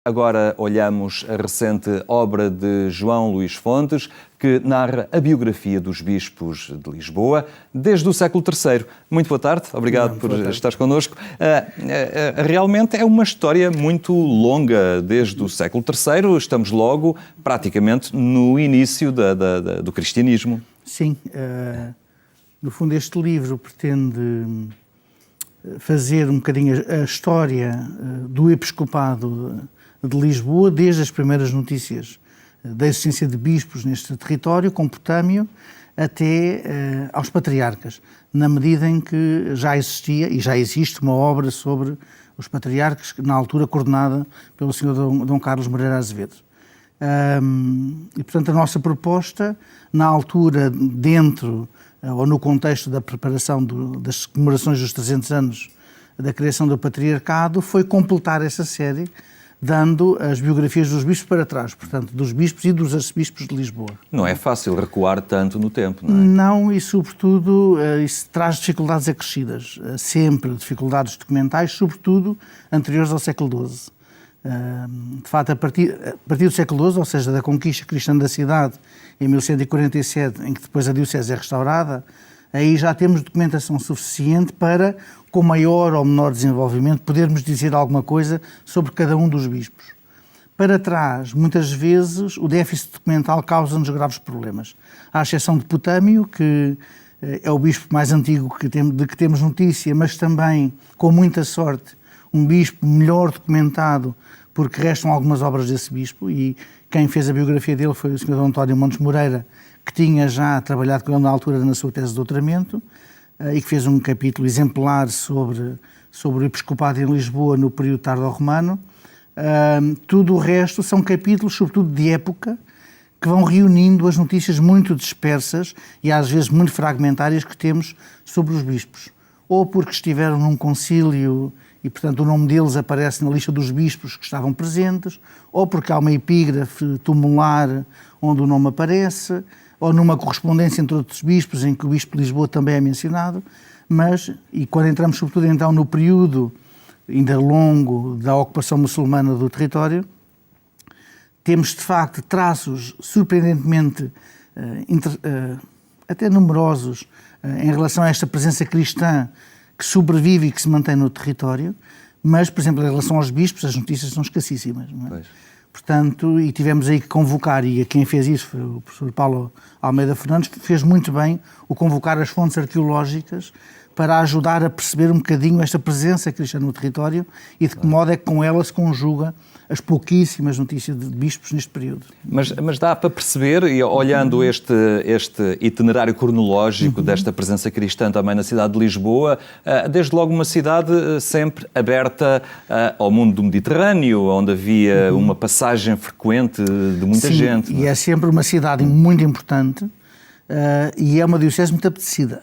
Agora olhamos a recente obra de João Luís Fontes, que narra a biografia dos bispos de Lisboa desde o século III. Muito boa tarde, obrigado por estares connosco. Realmente é uma história muito longa, desde o século III, estamos logo praticamente no início do cristianismo. Sim, no fundo este livro pretende fazer um bocadinho a história do episcopado de Lisboa, desde as primeiras notícias da existência de bispos neste território, com Potâmio, até aos patriarcas, na medida em que já existia e já existe uma obra sobre os patriarcas, na altura coordenada pelo Sr. Dom Carlos Moreira Azevedo. E, portanto, a nossa proposta, na altura, dentro ou no contexto da preparação das comemorações dos 300 anos da criação do Patriarcado, foi completar essa série, dando as biografias dos bispos para trás, portanto, dos bispos e dos arcebispos de Lisboa. Não é fácil recuar tanto no tempo, não é? Não, e sobretudo isso traz dificuldades acrescidas, sempre dificuldades documentais, sobretudo anteriores ao século XII. De facto, a partir do século XII, ou seja, da conquista cristã da cidade, em 1147, em que depois a diocese é restaurada, aí já temos documentação suficiente para, com maior ou menor desenvolvimento, podermos dizer alguma coisa sobre cada um dos bispos. Para trás, muitas vezes, o déficit documental causa-nos graves problemas. À exceção de Potâmio, que é o bispo mais antigo de que temos notícia, mas também, com muita sorte, um bispo melhor documentado, porque restam algumas obras desse bispo, e quem fez a biografia dele foi o Sr. D. António Montes Moreira, que tinha já trabalhado com ele na altura na sua tese de doutoramento, e que fez um capítulo exemplar sobre o episcopado em Lisboa no período tardo-romano. Tudo o resto são capítulos, sobretudo de época, que vão reunindo as notícias muito dispersas e às vezes muito fragmentárias que temos sobre os bispos. Ou porque estiveram num concílio e, portanto, o nome deles aparece na lista dos bispos que estavam presentes, ou porque há uma epígrafe tumular onde o nome aparece, ou numa correspondência entre outros bispos, em que o bispo de Lisboa também é mencionado, e quando entramos sobretudo então no período ainda longo da ocupação muçulmana do território, temos de facto traços surpreendentemente até numerosos em relação a esta presença cristã que sobrevive e que se mantém no território, mas, por exemplo, em relação aos bispos, as notícias são escassíssimas, não é? Pois. Portanto, e tivemos aí que convocar, e quem fez isso foi o professor Paulo Almeida Fernandes, que fez muito bem o convocar as fontes arqueológicas para ajudar a perceber um bocadinho esta presença cristã no território e de que modo é que com ela se conjuga as pouquíssimas notícias de bispos neste período. Mas dá para perceber, e olhando este itinerário cronológico desta presença cristã também na cidade de Lisboa, desde logo uma cidade sempre aberta ao mundo do Mediterrâneo, onde havia uma passagem frequente de muita gente. E é sempre uma cidade muito importante e é uma diocese muito apetecida.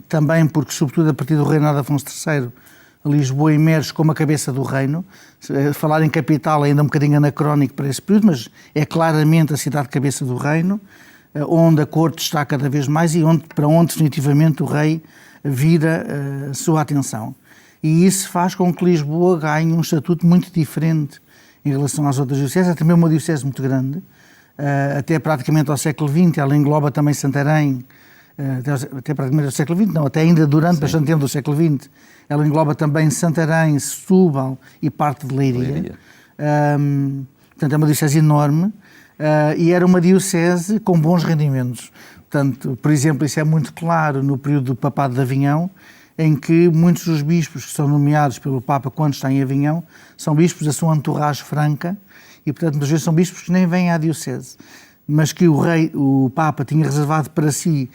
Também porque, sobretudo a partir do reinado de Afonso III, Lisboa emerge como a cabeça do reino. Falar em capital é ainda um bocadinho anacrónico para esse período, mas é claramente a cidade cabeça do reino, onde a corte está cada vez mais e para onde definitivamente o rei vira a sua atenção. E isso faz com que Lisboa ganhe um estatuto muito diferente em relação às outras dioceses. É também uma diocese muito grande, até praticamente ao século XX, ela engloba também Santarém, até praticamente ao século XX, não, até ainda durante bastante tempo do século XX, ela engloba também Santarém, Setúbal e parte de Leiria. Portanto, é uma diocese enorme e era uma diocese com bons rendimentos. Portanto, por exemplo, isso é muito claro no período do Papado de Avinhão, em que muitos dos bispos que são nomeados pelo Papa quando está em Avinhão são bispos da sua entourage franca e, portanto, muitas vezes são bispos que nem vêm à diocese, mas que o Papa tinha reservado para si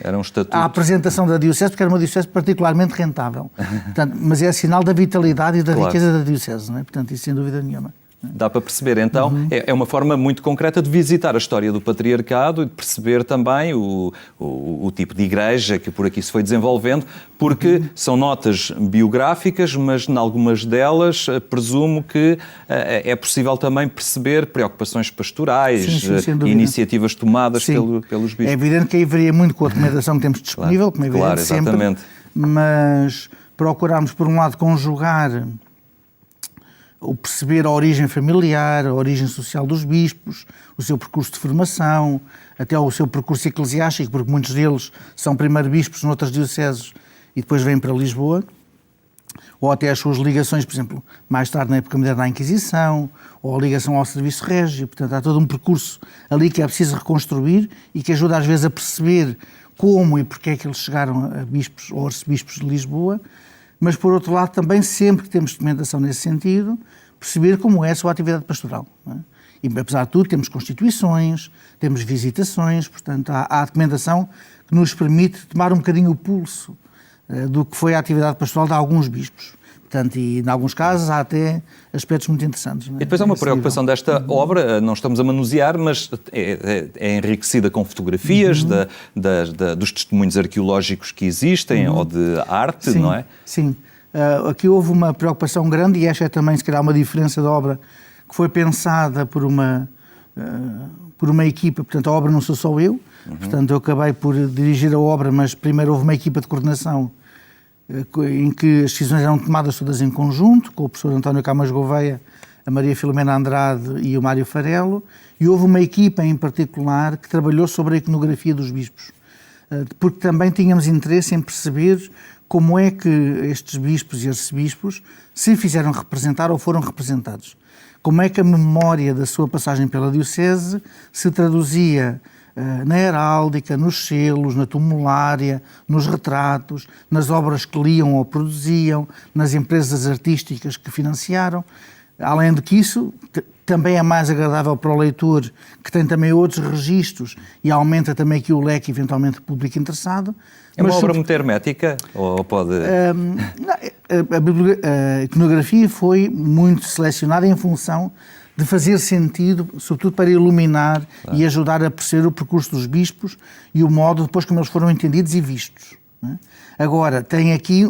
a apresentação da diocese, porque era uma diocese particularmente rentável. Portanto, mas é sinal da vitalidade e da riqueza da diocese, não é? Portanto, isso sem dúvida nenhuma. Dá para perceber, então, é uma forma muito concreta de visitar a história do patriarcado e de perceber também o tipo de igreja que por aqui se foi desenvolvendo, porque são notas biográficas, mas em algumas delas presumo que é possível também perceber preocupações pastorais, iniciativas tomadas pelos bispos. É evidente que aí varia muito com a documentação que temos disponível, como é evidente sempre, mas procuramos, por um lado, conjugar o perceber a origem familiar, a origem social dos bispos, o seu percurso de formação, até o seu percurso eclesiástico, porque muitos deles são primeiro bispos noutras dioceses e depois vêm para Lisboa, ou até as suas ligações, por exemplo, mais tarde na época moderna à Inquisição, ou a ligação ao Serviço Régio. Portanto, há todo um percurso ali que é preciso reconstruir e que ajuda às vezes a perceber como e porque é que eles chegaram a bispos ou arcebispos de Lisboa, mas por outro lado também sempre que temos documentação nesse sentido, perceber como é a sua atividade pastoral. Não é? E apesar de tudo temos constituições, temos visitações, portanto há documentação que nos permite tomar um bocadinho o pulso do que foi a atividade pastoral de alguns bispos. Portanto, e em alguns casos há até aspectos muito interessantes. Não é? E depois há uma preocupação desta obra, não estamos a manusear, mas é enriquecida com fotografias dos testemunhos arqueológicos que existem, ou de arte, sim, não é? Sim. Aqui houve uma preocupação grande, e esta é também, se calhar, uma diferença da obra que foi pensada por uma equipa. Portanto, a obra não sou só eu, portanto, eu acabei por dirigir a obra, mas primeiro houve uma equipa de coordenação em que as decisões eram tomadas todas em conjunto, com o professor António Camas Gouveia, a Maria Filomena Andrade e o Mário Farelo, e houve uma equipa em particular que trabalhou sobre a iconografia dos bispos, porque também tínhamos interesse em perceber como é que estes bispos e arcebispos se fizeram representar ou foram representados. Como é que a memória da sua passagem pela diocese se traduzia na heráldica, nos selos, na tumulária, nos retratos, nas obras que liam ou produziam, nas empresas artísticas que financiaram. Além de que isso, também é mais agradável para o leitor, que tem também outros registros e aumenta também aqui o leque, eventualmente, público interessado. É uma obra muito hermética? Ou pode... A iconografia foi muito selecionada em função de fazer sentido, sobretudo para iluminar e ajudar a perceber o percurso dos bispos e o modo depois como eles foram entendidos e vistos. Não é? Agora, tem aqui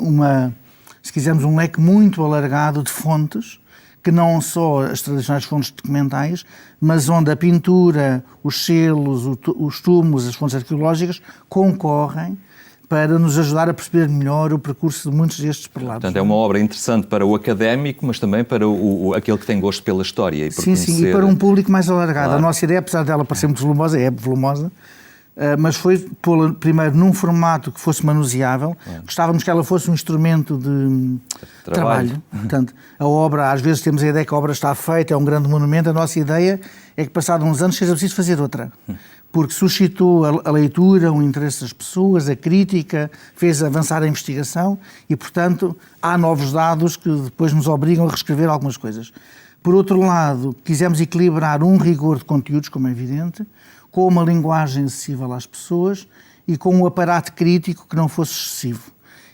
se quisermos, um leque muito alargado de fontes, que não só as tradicionais fontes documentais, mas onde a pintura, os selos, os túmulos, as fontes arqueológicas concorrem para nos ajudar a perceber melhor o percurso de muitos destes prelados. Portanto, é uma obra interessante para o académico, mas também para aquele que tem gosto pela história. E por sim, conhecer... sim, e para um público mais alargado. Claro. A nossa ideia, apesar dela parecer muito volumosa, é volumosa, mas foi pô-la primeiro num formato que fosse manuseável. Gostávamos que ela fosse um instrumento de trabalho. Portanto, a obra, às vezes temos a ideia que a obra está feita, é um grande monumento. A nossa ideia é que, passados uns anos, seja preciso fazer outra. Porque suscitou a leitura, o interesse das pessoas, a crítica, fez avançar a investigação e, portanto, há novos dados que depois nos obrigam a reescrever algumas coisas. Por outro lado, quisemos equilibrar um rigor de conteúdos, como é evidente, com uma linguagem acessível às pessoas e com um aparato crítico que não fosse excessivo.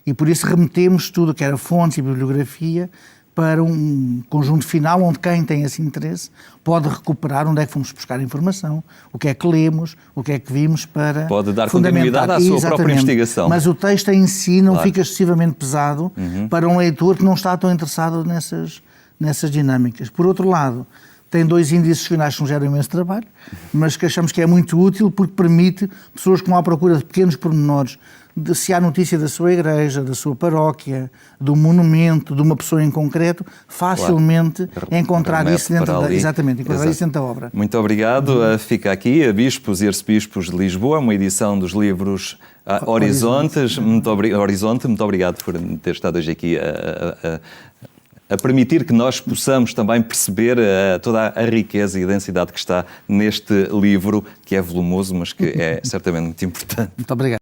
E por isso remetemos tudo o que era fontes e bibliografia para um conjunto final onde quem tem esse interesse pode recuperar onde é que fomos buscar informação, o que é que lemos, o que é que vimos para pode dar continuidade à sua própria investigação. Mas o texto em si não fica excessivamente pesado para um leitor que não está tão interessado nessas dinâmicas. Por outro lado, tem 2 índices finais que nos geram imenso trabalho, mas que achamos que é muito útil porque permite pessoas que vão à procura de pequenos pormenores, se há notícia da sua igreja, da sua paróquia, do monumento, de uma pessoa em concreto, facilmente encontrar isso dentro da obra. Muito obrigado. Fica aqui a Bispos e Arcebispos de Lisboa, uma edição dos livros Horizontes. Muito obrigado por ter estado hoje aqui a permitir que nós possamos também perceber toda a riqueza e a densidade que está neste livro, que é volumoso, mas que é certamente muito importante. Muito obrigado.